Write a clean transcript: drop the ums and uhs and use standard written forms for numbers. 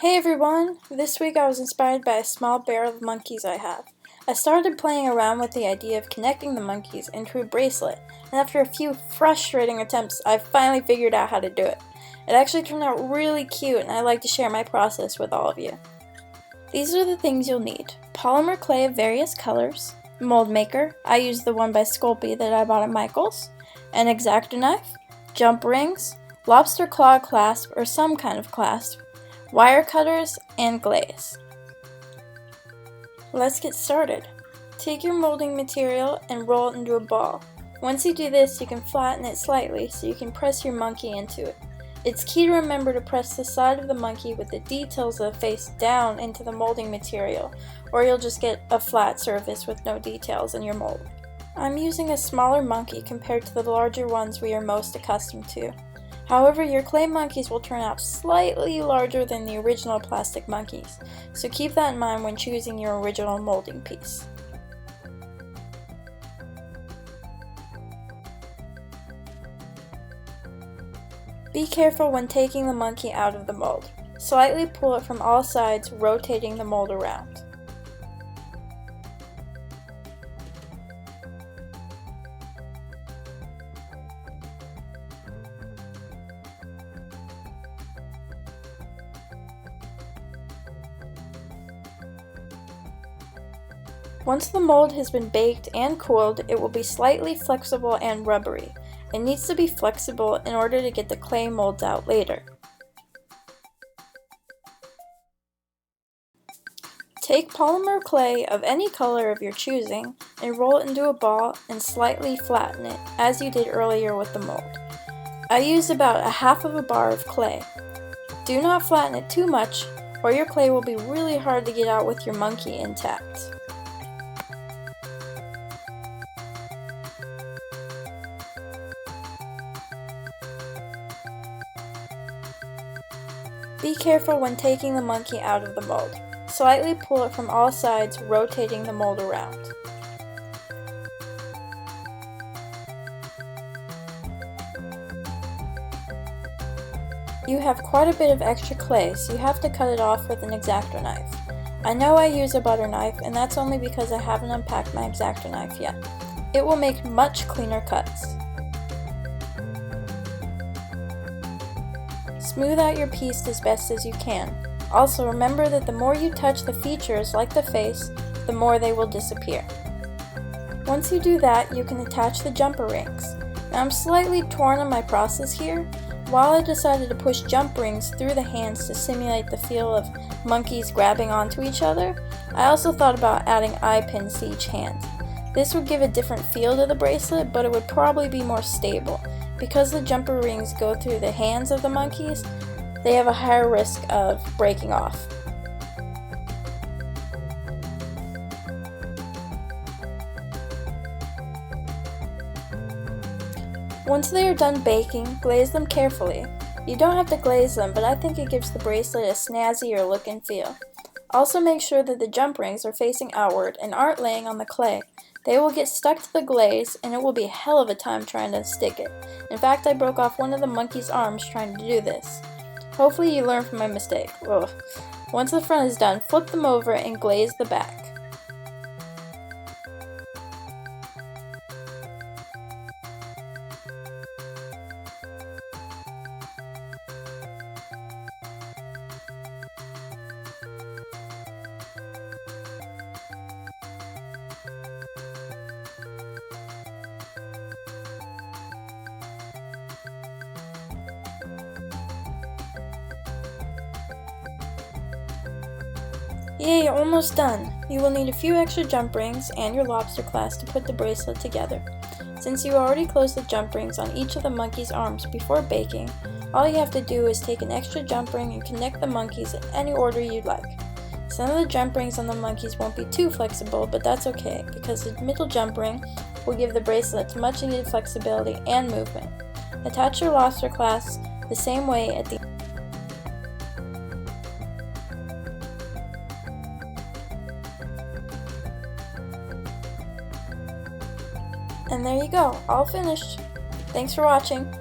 Hey everyone! This week I was inspired by a small barrel of monkeys I have. I started playing around with the idea of connecting the monkeys into a bracelet, and after a few frustrating attempts, I finally figured out how to do it. It actually turned out really cute, and I'd like to share my process with all of you. These are the things you'll need: polymer clay of various colors, mold maker, I used the one by Sculpey that I bought at Michael's, an X-Acto knife, jump rings, lobster claw clasp or some kind of clasp, wire cutters, and glaze. Let's get started. Take your molding material and roll it into a ball. Once you do this, you can flatten it slightly so you can press your monkey into it. It's key to remember to press the side of the monkey with the details of the face down into the molding material, or you'll just get a flat surface with no details in your mold. I'm using a smaller monkey compared to the larger ones we are most accustomed to. However, your clay monkeys will turn out slightly larger than the original plastic monkeys, so keep that in mind when choosing your original molding piece. Be careful when taking the monkey out of the mold. Slightly pull it from all sides, rotating the mold around. Once the mold has been baked and cooled, it will be slightly flexible and rubbery. It needs to be flexible in order to get the clay molds out later. Take polymer clay of any color of your choosing and roll it into a ball and slightly flatten it, as you did earlier with the mold. I used about a half of a bar of clay. Do not flatten it too much, or your clay will be really hard to get out with your monkey intact. Be careful when taking the monkey out of the mold. Slightly pull it from all sides, rotating the mold around. You have quite a bit of extra clay, so you have to cut it off with an X-Acto knife. I know I use a butter knife, and that's only because I haven't unpacked my X-Acto knife yet. It will make much cleaner cuts. Smooth out your piece as best as you can. Also, remember that the more you touch the features like the face, the more they will disappear. Once you do that, you can attach the jumper rings. Now I'm slightly torn on my process here. While I decided to push jump rings through the hands to simulate the feel of monkeys grabbing onto each other, I also thought about adding eye pins to each hand. This would give a different feel to the bracelet, but it would probably be more stable. Because the jumper rings go through the hands of the monkeys, they have a higher risk of breaking off. Once they are done baking, glaze them carefully. You don't have to glaze them, but I think it gives the bracelet a snazzier look and feel. Also make sure that the jump rings are facing outward and aren't laying on the clay. They will get stuck to the glaze, and it will be a hell of a time trying to stick it. In fact, I broke off one of the monkey's arms trying to do this. Hopefully you learn from my mistake. Ugh. Once the front is done, flip them over and glaze the back. Yay, almost done! You will need a few extra jump rings and your lobster clasp to put the bracelet together. Since you already closed the jump rings on each of the monkey's arms before baking, all you have to do is take an extra jump ring and connect the monkeys in any order you'd like. Some of the jump rings on the monkeys won't be too flexible, but that's okay, because the middle jump ring will give the bracelet much needed flexibility and movement. Attach your lobster clasp the same way at the And there you go, all finished. Thanks for watching.